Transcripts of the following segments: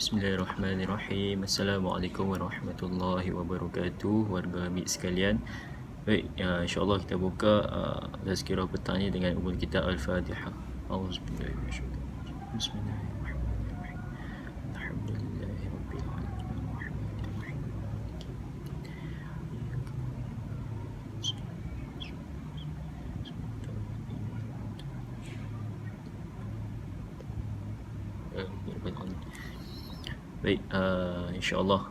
Bismillahirrahmanirrahim. Assalamualaikum warahmatullahi wabarakatuh, warga Hamid sekalian. Baik, insya-Allah kita buka tazkirah petang dengan umul kitab Al-Fatihah. Auzubillahi minasyaitanir rajim. Bismillahirrahmanirrahim. Alhamdulillahirabbil alamin. Arrahmanirrahim. Baik, insya-Allah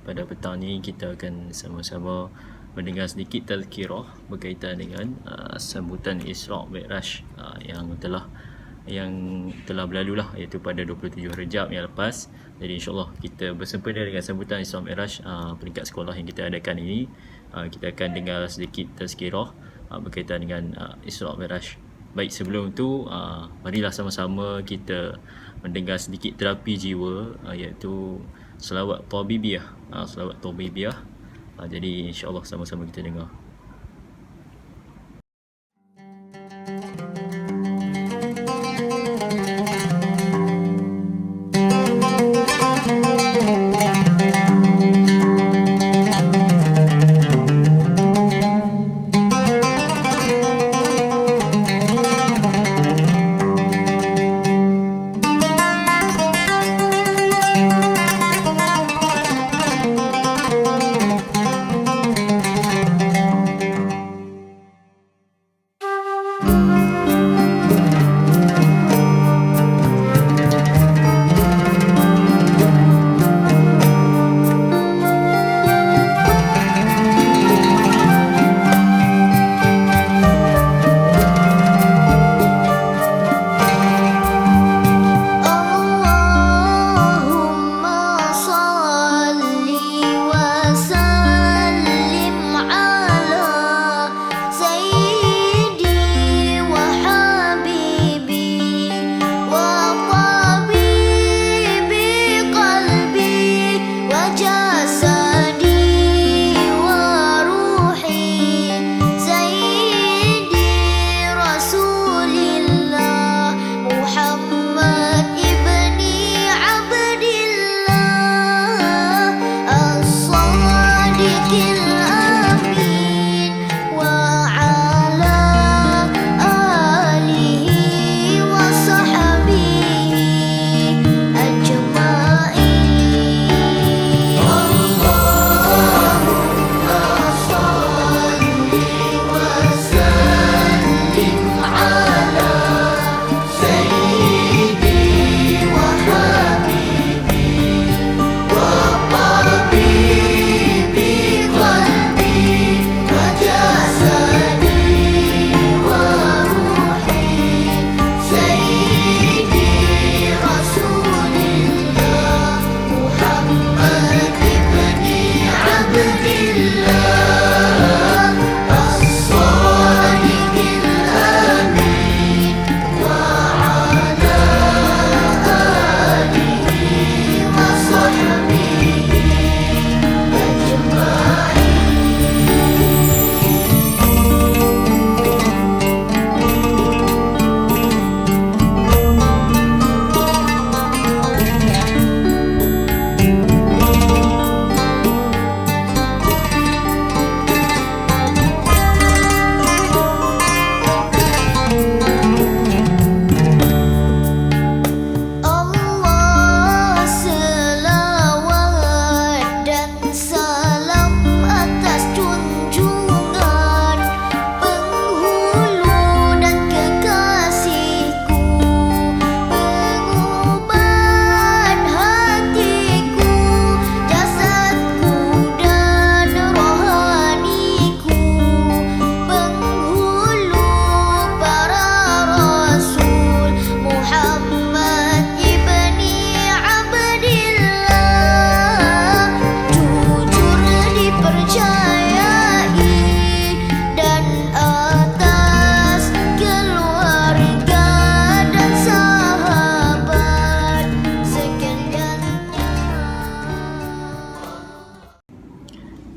pada petang ni kita akan sama-sama mendengar sedikit tazkirah berkaitan dengan sambutan Isra' Mi'raj yang telah berlalu lah, iaitu pada 27 Rejab yang lepas. Jadi insya-Allah kita bersempena dengan sambutan Isra' Mi'raj peringkat sekolah yang kita adakan ini, kita akan dengar sedikit tazkirah berkaitan dengan Isra' Mi'raj. Baik, sebelum itu marilah sama-sama kita mendengar sedikit terapi jiwa, iaitu selawat Tabibiyah. Selawat Tabibiyah. Jadi insya-Allah sama-sama kita dengar.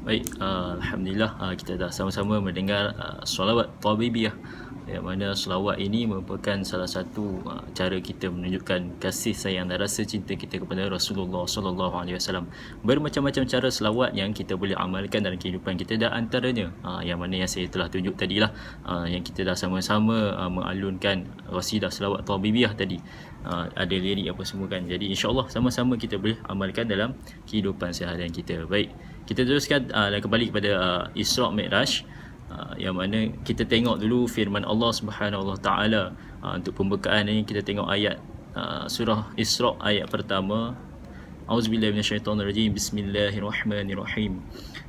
Baik, Alhamdulillah kita dah sama-sama mendengar solawat Tabibiyah yang mana selawat ini merupakan salah satu cara kita menunjukkan kasih sayang dan rasa cinta kita kepada Rasulullah sallallahu alaihi wasallam. Bermacam-macam cara selawat yang kita boleh amalkan dalam kehidupan kita, dan antaranya yang mana yang saya telah tunjuk tadilah, yang kita dah sama-sama mengalunkan qasidah selawat Tabibiyah tadi, ada lirik apa semua kan. Jadi insya-Allah sama-sama kita boleh amalkan dalam kehidupan seharian kita. Baik, kita teruskan dan kembali kepada Isra' Mi'raj, yang mana kita tengok dulu firman Allah Subhanahu Wa Taala. Untuk pembukaan ini kita tengok ayat surah Isra' ayat pertama. Auzubillahi minasyaitonirrajim. Bismillahirrahmanirrahim.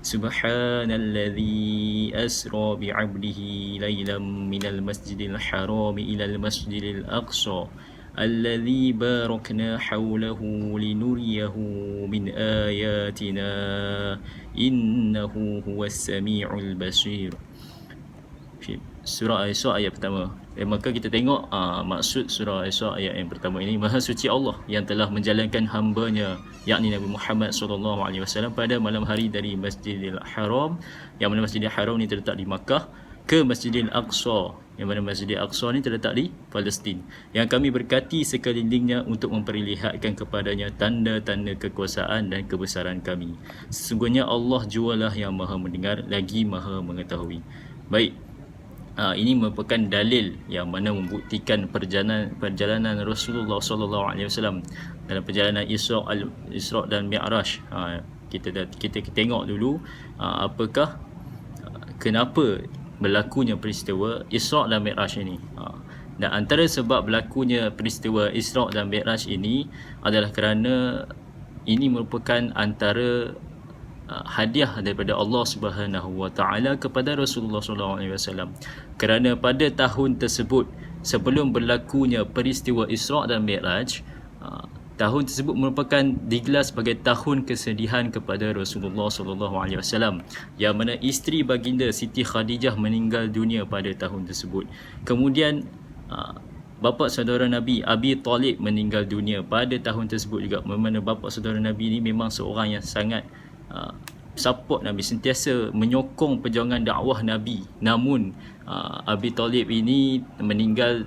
Subhanalladzi asra bi'abdihi lailan minal masjidil haram ilal masjidil aqsa alladzi barakna hawlahu linuriyahu min ayatina innahu huwas samiul basir. Surah Isra' ayat pertama. Maka kita tengok maksud surah Isra' ayat yang pertama ini, Maha Suci Allah yang telah menjalankan hamba-Nya yakni Nabi Muhammad SAW pada malam hari dari Masjidil Haram, yang mana Masjidil Haram ni terletak di Makkah, ke Masjidil Aqsa, yang mana Masjidil Aqsa ni terletak di Palestin, yang kami berkati sekelilingnya untuk memperlihatkan kepadanya tanda-tanda kekuasaan dan kebesaran kami. Sesungguhnya Allah jualah yang Maha mendengar lagi Maha mengetahui. Baik, ini merupakan dalil yang mana membuktikan perjalanan Rasulullah SAW dalam perjalanan Isra' dan Mi'raj. Kita tengok dulu apakah kenapa berlakunya peristiwa Isra' dan Mi'raj ini. Dan antara sebab berlakunya peristiwa Isra' dan Mi'raj ini adalah kerana ini merupakan antara hadiah daripada Allah Subhanahu Wa Taala kepada Rasulullah SAW. Kerana pada tahun tersebut, sebelum berlakunya peristiwa Isra' dan Mi'raj, tahun tersebut merupakan digelar sebagai tahun kesedihan kepada Rasulullah SAW, yang mana isteri baginda Siti Khadijah meninggal dunia pada tahun tersebut. Kemudian bapa saudara Nabi Abi Talib meninggal dunia pada tahun tersebut juga. Memang bapa saudara Nabi ini memang seorang yang sangat support Nabi, sentiasa menyokong perjuangan dakwah Nabi. Namun Abi Talib ini meninggal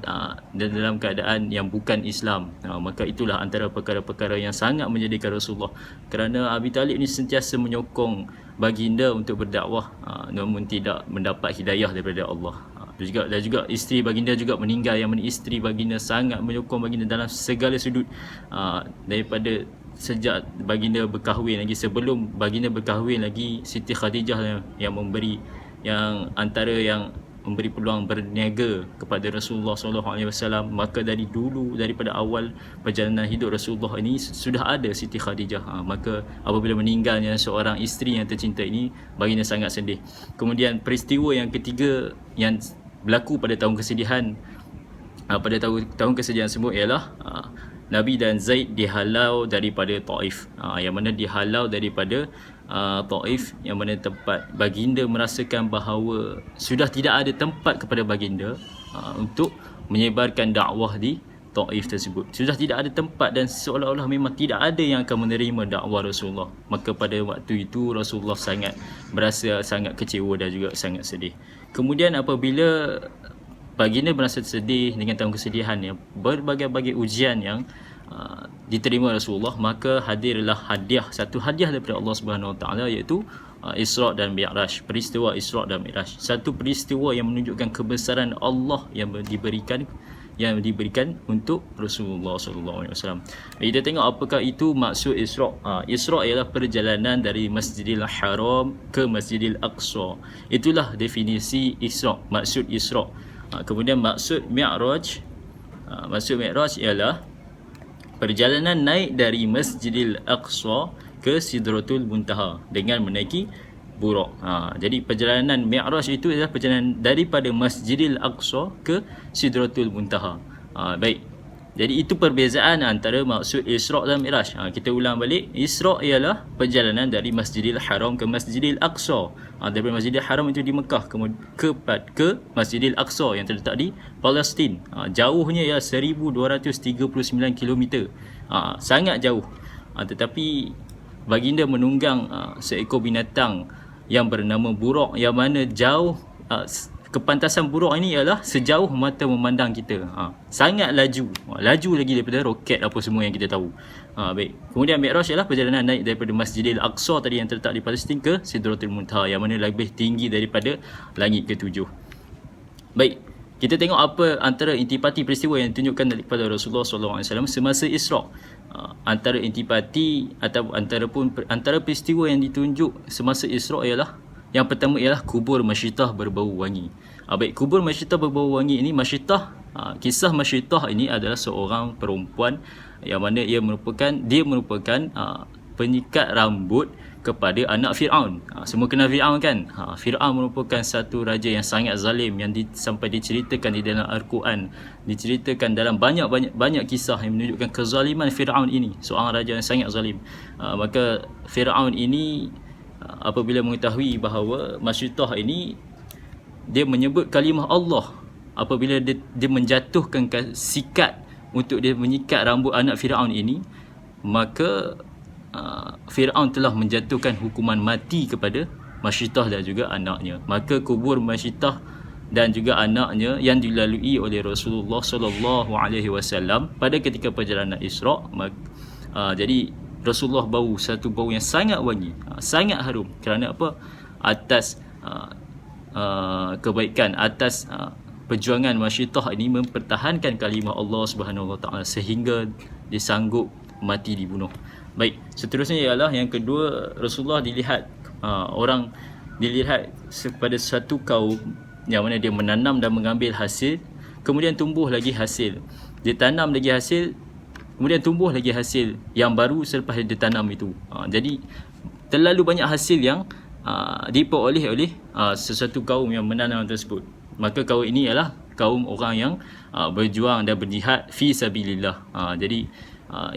dalam keadaan yang bukan Islam. Maka itulah antara perkara-perkara yang sangat menjadikan Rasulullah, kerana Abi Talib ini sentiasa menyokong baginda untuk berdakwah, namun tidak mendapat hidayah daripada Allah. Dan juga isteri baginda juga meninggal, yang mana isteri baginda sangat menyokong baginda dalam segala sudut, daripada sejak baginda berkahwin lagi, sebelum baginda berkahwin lagi, Siti Khadijah yang memberi, yang antara yang memberi peluang berniaga kepada Rasulullah SAW. Maka dari dulu, daripada awal perjalanan hidup Rasulullah ini sudah ada Siti Khadijah. Maka apabila meninggalnya seorang isteri yang tercinta ini, baginda sangat sedih. Kemudian peristiwa yang ketiga yang berlaku pada tahun kesedihan, pada tahun kesedihan tersebut ialah Nabi dan Zaid dihalau daripada Taif, yang mana dihalau daripada Taif, yang mana tempat baginda merasakan bahawa sudah tidak ada tempat kepada baginda untuk menyebarkan dakwah di Taif tersebut. Sudah tidak ada tempat dan seolah-olah memang tidak ada yang akan menerima dakwah Rasulullah. Maka pada waktu itu Rasulullah berasa sangat kecewa dan juga sangat sedih. Kemudian apabila baginda merasa sedih dengan tahun kesedihan yang berbagai-bagai ujian yang diterima Rasulullah, maka hadirlah satu hadiah daripada Allah Subhanahu Wa Taala, iaitu Isra' dan Mi'raj. Peristiwa Isra' dan Mi'raj, satu peristiwa yang menunjukkan kebesaran Allah yang diberikan untuk Rasulullah SAW. Kita tengok apakah itu maksud Isra'. Isra' ialah perjalanan dari Masjidil Haram ke Masjidil Aqsa. Itulah definisi Isra', maksud Isra'. Kemudian maksud Mi'raj, ialah perjalanan naik dari Masjidil Aqsa ke Sidratul Muntaha dengan menaiki Buraq. Jadi perjalanan Mi'raj itu adalah perjalanan daripada Masjidil Aqsa ke Sidratul Muntaha. Baik. Jadi itu perbezaan antara maksud Isra' dan Mi'raj. Kita ulang balik. Isra' ialah perjalanan dari Masjidil Haram ke Masjidil Aqsa. Daripada Masjidil Haram itu di Mekah ke Masjidil Aqsa yang terletak di Palestin. Jauhnya ialah 1239 km. Sangat jauh. Tetapi baginda menunggang seekor binatang yang bernama Buraq, yang mana jauh kepantasan buruk ini ialah sejauh mata memandang kita. Sangat laju. Laju lagi daripada roket apa semua yang kita tahu. Baik. Kemudian Mi'raj ialah perjalanan naik daripada Masjidil Aqsa tadi yang terletak di Palestin ke Sidratul Muntaha yang mana lebih tinggi daripada langit ke-7. Baik. Kita tengok apa antara intipati peristiwa yang ditunjukkan daripada Rasulullah SAW semasa Isra'. Antara intipati atau antara peristiwa yang ditunjuk semasa Isra' ialah yang pertama ialah kubur Masyittah berbau wangi. Baik, kubur Masyittah berbau wangi ini, Masyittah, kisah Masyittah ini adalah seorang perempuan yang mana dia merupakan penyikat rambut kepada anak Fir'aun. Semua kenal Fir'aun kan? Fir'aun merupakan satu raja yang sangat zalim yang sampai diceritakan di dalam Al-Quran, diceritakan dalam banyak kisah yang menunjukkan kezaliman Fir'aun ini, seorang raja yang sangat zalim. Maka Fir'aun ini apabila mengetahui bahawa Masyittah ini dia menyebut kalimah Allah, apabila dia menjatuhkan sikat untuk dia menyikat rambut anak Fir'aun ini, maka Fir'aun telah menjatuhkan hukuman mati kepada Masyittah dan juga anaknya. Maka kubur Masyittah dan juga anaknya yang dilalui oleh Rasulullah SAW pada ketika perjalanan Isra'. Jadi Rasulullah bau satu bau yang sangat wangi, sangat harum. Kerana apa? Atas kebaikan, atas perjuangan Masyittah ini mempertahankan kalimah Allah Subhanahu Wa Taala sehingga disanggup mati dibunuh. Baik, seterusnya ialah yang kedua, Rasulullah dilihat pada satu kaum yang mana dia menanam dan mengambil hasil, kemudian tumbuh lagi hasil. Dia tanam lagi hasil, kemudian tumbuh lagi hasil yang baru selepas dia tanam itu. Jadi terlalu banyak hasil yang diperoleh oleh sesuatu kaum yang menanam tersebut. Maka kaum ini ialah kaum orang yang berjuang dan berjihad fi sabilillah. Jadi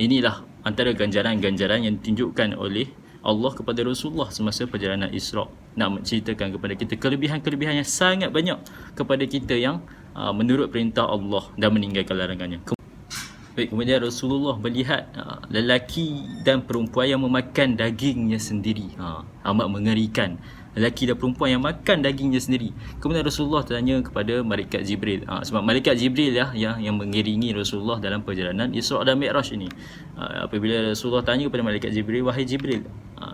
inilah antara ganjaran-ganjaran yang ditunjukkan oleh Allah kepada Rasulullah semasa perjalanan Isra'. Nak menceritakan kepada kita kelebihan-kelebihan yang sangat banyak kepada kita yang menurut perintah Allah dan meninggalkan larangannya. Baik, kemudian Rasulullah melihat lelaki dan perempuan yang memakan dagingnya sendiri. Amat mengerikan. Lelaki dan perempuan yang makan dagingnya sendiri. Kemudian Rasulullah tanya kepada Malaikat Jibril. Sebab Malaikat Jibril yang mengiringi Rasulullah dalam perjalanan Isra' dan Mi'raj ini. Apabila Rasulullah tanya kepada Malaikat Jibril, wahai Jibril,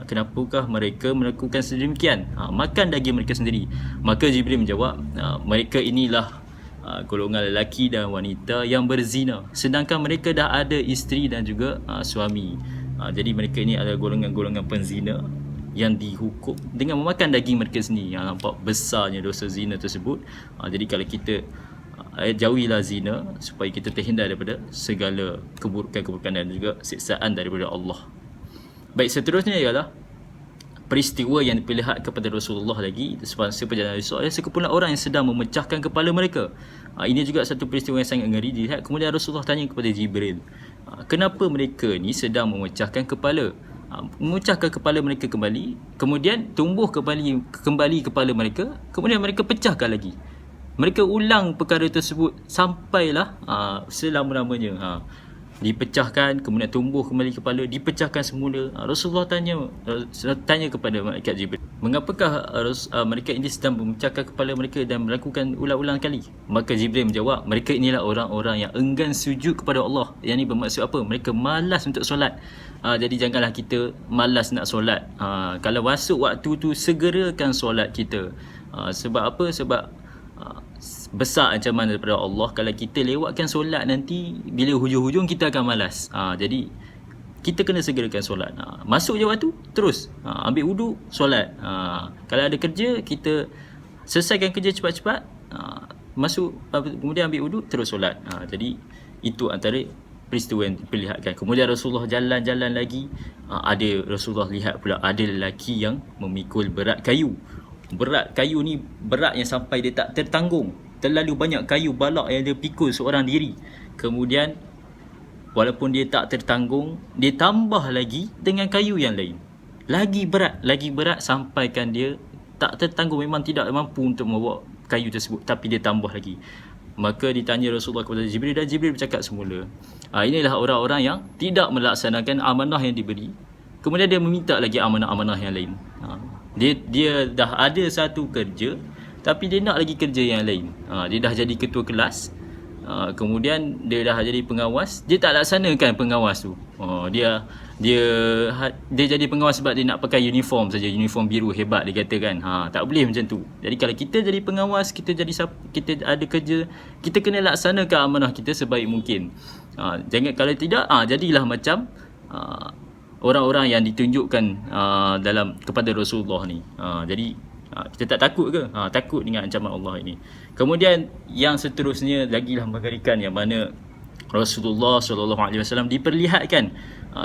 kenapakah mereka melakukan sedemikian? Makan daging mereka sendiri. Maka Jibril menjawab, mereka inilah golongan lelaki dan wanita yang berzina, sedangkan mereka dah ada isteri dan juga suami. Jadi mereka ini adalah golongan-golongan penzina yang dihukum dengan memakan daging mereka sendiri. Nampak besarnya dosa zina tersebut. Jadi kalau kita jauhilah zina supaya kita terhindar daripada segala keburukan-keburukan dan juga siksaan daripada Allah. Baik, seterusnya ialah peristiwa yang diperlihat kepada Rasulullah lagi semasa perjalanan Isra', sekumpulan orang yang sedang memecahkan kepala mereka. Ini juga satu peristiwa yang sangat ngeri dilihat. Kemudian Rasulullah tanya kepada Jibril, kenapa mereka ni sedang memecahkan kepala? Memecahkan kepala mereka kembali, kemudian tumbuh kembali kepala mereka, kemudian mereka pecahkan lagi. Mereka ulang perkara tersebut sampailah selama-lamanya. Dipecahkan, kemudian tumbuh kembali kepala, dipecahkan semula. Rasulullah tanya kepada Malaikat Jibril, mengapakah mereka ini sedang memecahkan kepala mereka dan melakukan ulang-ulang kali? Maka Jibril menjawab, mereka inilah orang-orang yang enggan sujud kepada Allah. Yang ini bermaksud apa? Mereka malas untuk solat. Jadi janganlah kita malas nak solat. Kalau masuk waktu tu, segerakan solat kita. Sebab apa? Sebab besar ancaman daripada Allah kalau kita lewatkan solat nanti, bila hujung-hujung kita akan malas. Jadi kita kena segerakan solat. Masuk je waktu, terus ambil wudu, solat. Kalau ada kerja, kita selesaikan kerja cepat-cepat, masuk, kemudian ambil wudu, terus solat. Jadi itu antara peristiwa yang diperlihatkan. Kemudian Rasulullah jalan-jalan lagi, ada Rasulullah lihat pula ada lelaki yang memikul berat kayu. Berat kayu ni berat yang sampai dia tak tertanggung. Terlalu banyak kayu balak yang dia pikul seorang diri. Kemudian walaupun dia tak tertanggung, dia tambah lagi dengan kayu yang lain. Lagi berat sampaikan dia tak tertanggung, memang tidak mampu untuk membawa kayu tersebut, tapi dia tambah lagi. Maka ditanya Rasulullah kepada Jibril dan Jibril bercakap semula, inilah orang-orang yang tidak melaksanakan amanah yang diberi. Kemudian dia meminta lagi amanah-amanah yang lain. Dia dah ada satu kerja, tapi dia nak lagi kerja yang lain. Dia dah jadi ketua kelas, kemudian dia dah jadi pengawas, dia tak laksanakan pengawas tu. Dia jadi pengawas sebab dia nak pakai uniform saja, uniform biru hebat dia kata kan. Tak boleh macam tu. Jadi kalau kita jadi pengawas, kita ada kerja, kita kena laksanakan amanah kita sebaik mungkin. Jangan, kalau tidak jadilah macam orang-orang yang ditunjukkan kepada Rasulullah ni. Jadi kita tak takut ke? Takut dengan ancaman Allah ini. Kemudian yang seterusnya lagilah mengerikan, yang mana Rasulullah SAW diperlihatkan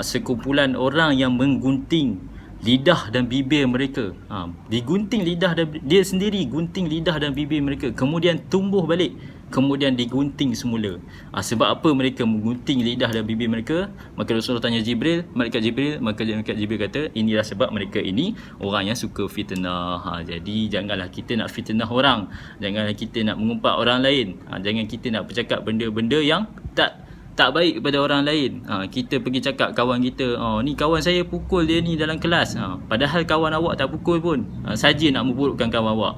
sekumpulan orang yang menggunting lidah dan bibir mereka. Digunting lidah dan dia sendiri gunting lidah dan bibir mereka, kemudian tumbuh balik, kemudian digunting semula. Sebab apa mereka menggunting lidah dan bibir mereka? Maka Rasulullah tanya malaikat Jibril kata, inilah sebab mereka ini orang yang suka fitnah. Jadi janganlah kita nak fitnah orang, janganlah kita nak mengumpat orang lain, jangan kita nak bercakap benda-benda yang tak baik kepada orang lain. Kita pergi cakap kawan kita, ni kawan saya pukul dia ni dalam kelas, padahal kawan awak tak pukul pun, saja nak memburukkan kawan awak.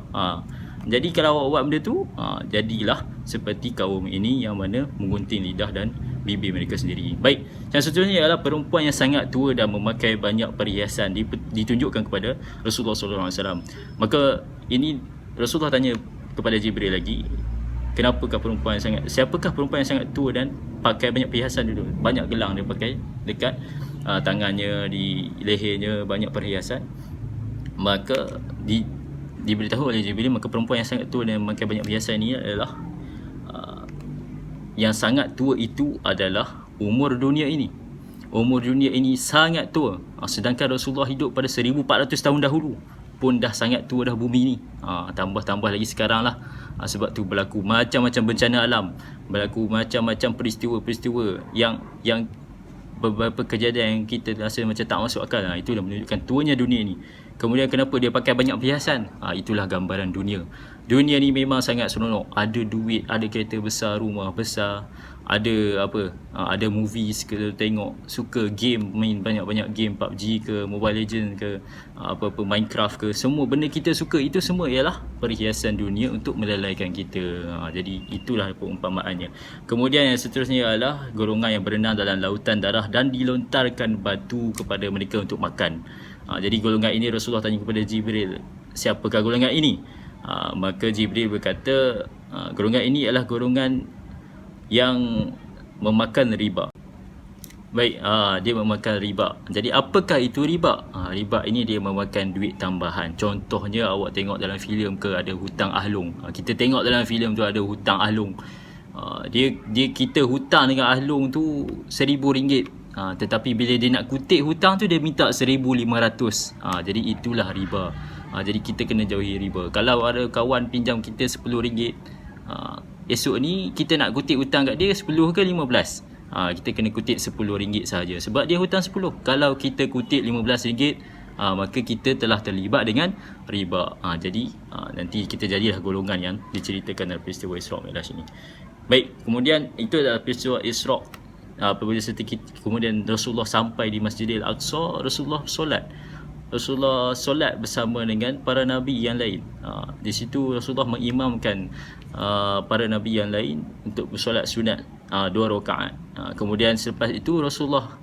Jadi kalau awak buat benda tu, jadilah seperti kaum ini yang mana menggunting lidah dan bibir mereka sendiri. Baik, yang seterusnya ialah perempuan yang sangat tua dan memakai banyak perhiasan ditunjukkan kepada Rasulullah SAW. Maka ini Rasulullah tanya kepada Jibril lagi, siapakah perempuan yang sangat tua dan pakai banyak perhiasan dulu? Banyak gelang dia pakai dekat tangannya, di lehernya banyak perhiasan. Maka diberitahu oleh Jibril, maka perempuan yang sangat tua dan memakai banyak perhiasan ini adalah yang sangat tua itu adalah umur dunia ini. Umur dunia ini sangat tua. Sedangkan Rasulullah hidup pada 1400 tahun dahulu pun dah sangat tua dah bumi ni. Tambah lagi sekarang lah. Sebab tu berlaku macam-macam bencana alam, berlaku macam-macam peristiwa-peristiwa yang beberapa kejadian yang kita rasa macam tak masuk akal. Itulah menunjukkan tuanya dunia ni. Kemudian kenapa dia pakai banyak perhiasan? Itulah gambaran dunia. Dunia ni memang sangat seronok. Ada duit, ada kereta besar, rumah besar, ada movies kita tengok, suka game, main banyak-banyak game, PUBG ke, Mobile Legends ke, Minecraft ke, semua benda kita suka, itu semua ialah perhiasan dunia untuk melalaikan kita. Jadi itulah perumpamaannya. Kemudian yang seterusnya ialah golongan yang berenang dalam lautan darah dan dilontarkan batu kepada mereka untuk makan. Jadi golongan ini Rasulullah tanya kepada Jibril, siapakah golongan ini? Maka Jibril berkata, golongan ini adalah golongan yang memakan riba. Baik, dia memakan riba. Jadi apakah itu riba? Riba ini dia memakan duit tambahan. Contohnya awak tengok dalam filem ke, ada hutang ahlung. Kita tengok dalam filem tu ada hutang ahlung. Kita hutang dengan ahlung tu RM1,000. Tetapi bila dia nak kutip hutang tu, dia minta 1,500. Jadi itulah riba. Jadi kita kena jauhi riba. Kalau ada kawan pinjam kita RM10, esok ni kita nak kutip hutang kat dia 10 ke 15, kita kena kutip RM10 sahaja sebab dia hutang 10. Kalau kita kutip RM15, maka kita telah terlibat dengan riba. Jadi nanti kita jadilah golongan yang diceritakan dalam peristiwa Isra' Mi'raj ini. Baik, kemudian itu adalah peristiwa Isra'. Apabila kemudian Rasulullah sampai di Masjidil Aqsa, Rasulullah solat bersama dengan para nabi yang lain. Di situ Rasulullah mengimamkan para nabi yang lain untuk bersolat sunat 2 rakaat. Kemudian selepas itu Rasulullah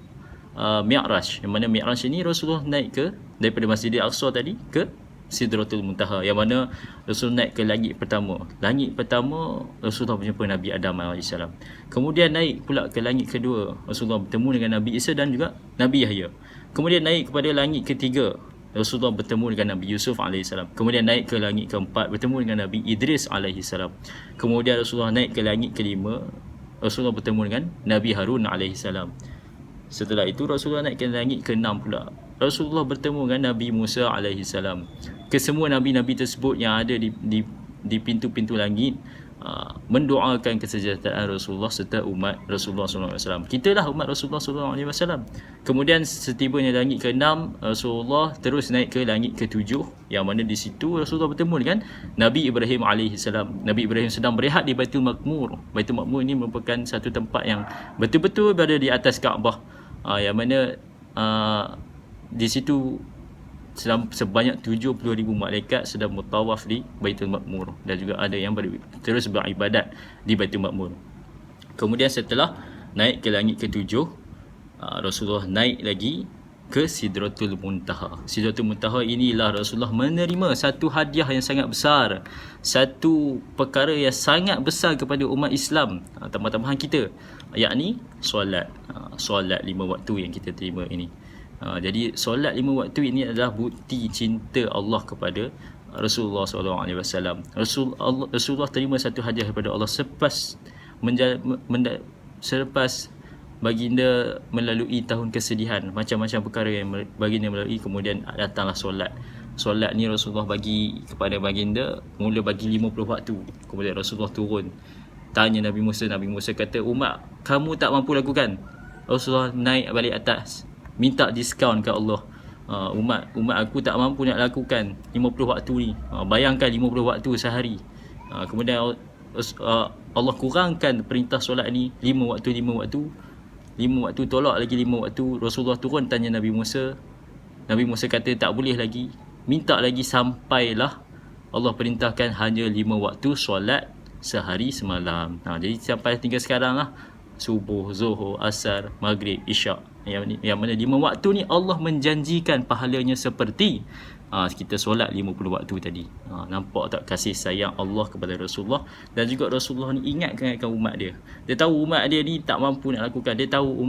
Mi'raj, yang mana Mi'raj ini Rasulullah naik daripada Masjidil Aqsa tadi ke Sidratul Muntaha, yang mana Rasulullah naik ke langit pertama. Langit pertama Rasulullah berjumpa Nabi Adam AS. Kemudian naik pula ke langit kedua, Rasulullah bertemu dengan Nabi Isa dan juga Nabi Yahya. Kemudian naik kepada langit ketiga, Rasulullah bertemu dengan Nabi Yusuf AS. Kemudian naik ke langit keempat, bertemu dengan Nabi Idris AS. Kemudian Rasulullah naik ke langit kelima, Rasulullah bertemu dengan Nabi Harun AS. Setelah itu Rasulullah naik ke langit ke-6 pula, Rasulullah bertemu dengan Nabi Musa AS. Kesemua nabi-nabi tersebut yang ada di pintu-pintu langit mendoakan kesejahteraan Rasulullah serta umat Rasulullah SAW. Kita lah umat Rasulullah SAW. Kemudian setibanya langit ke-6, Rasulullah terus naik ke langit ke-7, yang mana di situ Rasulullah bertemu dengan Nabi Ibrahim AS. Nabi Ibrahim sedang berehat di Baitul Maqmur. Baitul Maqmur ini merupakan satu tempat yang betul-betul berada di atas Kaabah, yang mana di situ sebanyak 70,000 malaikat sedang bertawaf di Baitul Ma'mur, dan juga ada yang terus beribadat di Baitul Ma'mur. Kemudian setelah naik ke langit ke-7, Rasulullah naik lagi ke Sidratul Muntaha. Sidratul Muntaha inilah Rasulullah menerima satu hadiah yang sangat besar, satu perkara yang sangat besar kepada umat Islam, tambah-tambahan kita, yakni solat. Solat 5 waktu yang kita terima ini. Jadi solat 5 waktu ini adalah bukti cinta Allah kepada Rasulullah SAW. Rasulullah terima satu hadiah daripada Allah selepas baginda melalui tahun kesedihan, macam-macam perkara yang baginda melalui, kemudian datanglah solat. Solat ni Rasulullah bagi kepada baginda, mula bagi 50 waktu. Kemudian Rasulullah turun, tanya Nabi Musa. Nabi Musa kata, umat kamu tak mampu lakukan. Rasulullah naik balik atas, minta diskaun ke Allah. Umat aku tak mampu nak lakukan 50 waktu ni. Bayangkan 50 waktu sehari. Kemudian Allah kurangkan perintah solat ni 5 waktu. 5 waktu tolak lagi 5 waktu. Rasulullah turun tanya Nabi Musa. Nabi Musa kata tak boleh lagi, minta lagi, sampailah Allah perintahkan hanya 5 waktu solat sehari semalam. Jadi sampai tinggal sekarang lah, subuh, zuhur, asar, maghrib, isyak. Yang mana 5 waktu ni Allah menjanjikan pahalanya seperti kita solat 50 waktu tadi. Nampak tak kasih sayang Allah kepada Rasulullah? Dan juga Rasulullah ni ingatkan umat dia. Dia tahu umat dia ni tak mampu nak lakukan. Dia tahu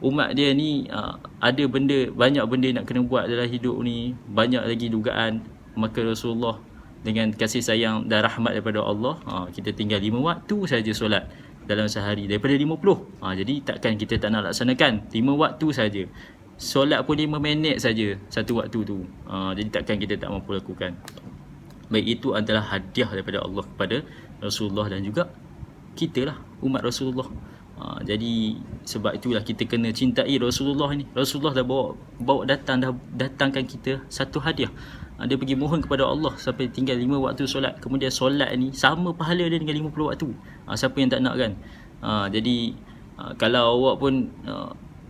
umat dia ni ada banyak benda nak kena buat dalam hidup ni, banyak lagi dugaan. Maka Rasulullah dengan kasih sayang dan rahmat daripada Allah, kita tinggal 5 waktu saja solat dalam sehari daripada 50. Jadi takkan kita tak nak laksanakan 5 waktu saja. Solat pun 5 minit saja satu waktu tu. Jadi takkan kita tak mampu lakukan. Baik, itu adalah hadiah daripada Allah kepada Rasulullah dan juga kita lah, umat Rasulullah. Jadi sebab itulah kita kena cintai Rasulullah ni. Rasulullah dah datangkan kita satu hadiah. Dia pergi mohon kepada Allah sampai tinggal 5 waktu solat. Kemudian solat ni sama pahala dia dengan 50 waktu. Siapa yang tak nak kan? Jadi kalau awak pun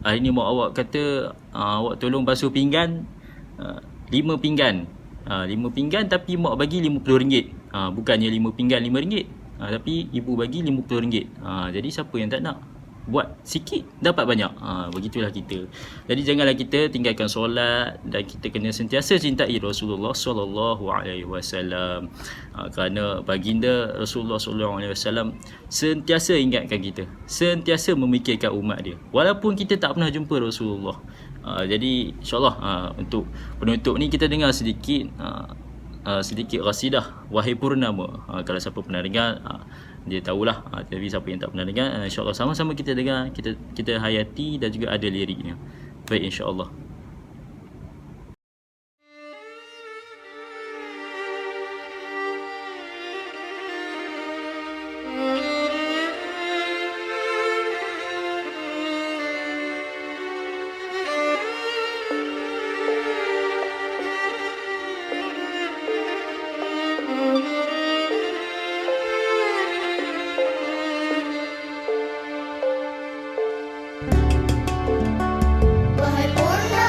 hari ni mak awak kata awak tolong basuh pinggan 5 pinggan. 5 pinggan tapi mak bagi RM50. Bukannya 5 pinggan RM5. Tapi ibu bagi RM50. Jadi siapa yang tak nak? Buat sikit dapat banyak. Begitulah kita. Jadi janganlah kita tinggalkan solat, dan kita kena sentiasa cintai Rasulullah sallallahu alaihi wasallam. Kerana baginda Rasulullah sallallahu alaihi wasallam sentiasa ingatkan kita, sentiasa memikirkan umat dia walaupun kita tak pernah jumpa Rasulullah. Jadi insya-Allah untuk penutup ni kita dengar sedikit qasidah Wahai Purnama. Kalau siapa pernah dengar dia tahulah. Tapi siapa yang tak pernah dengar, insya-Allah sama-sama kita dengar, kita hayati, dan juga ada liriknya. Baik, insya-Allah. Wahai Purnama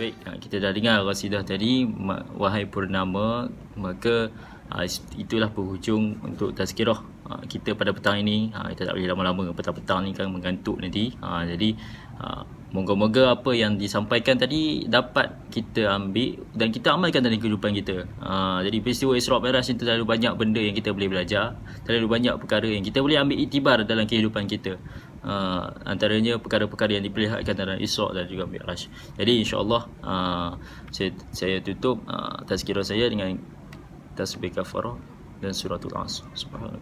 Baik, kita dah dengar qasidah tadi, wahai purnama, maka itulah penghujung untuk tazkirah kita pada petang ini. Kita tak boleh lama-lama, petang-petang ni kan mengantuk nanti. Jadi moga-moga apa yang disampaikan tadi dapat kita ambil dan kita amalkan dalam kehidupan kita. Jadi peristiwa Isra' Mi'raj ni terlalu banyak benda yang kita boleh belajar, terlalu banyak perkara yang kita boleh ambil iktibar dalam kehidupan kita. Antaranya perkara-perkara yang diperlihatkan dalam Isra' dan juga Mi'raj. Jadi insya-Allah saya tutup tazkirah saya dengan tasbih kafarah dan suratul Asr. Subhanallah.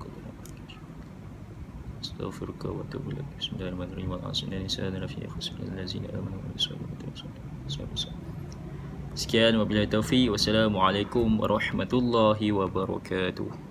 Astaghfiruka wa atubu ilaik. Bismillahirrahmanirrahim. Wa asrina insana fi khusr allazina amanu wa sallu. Sekian wabillahi taufiq. Wassalamualaikum warahmatullahi wabarakatuh.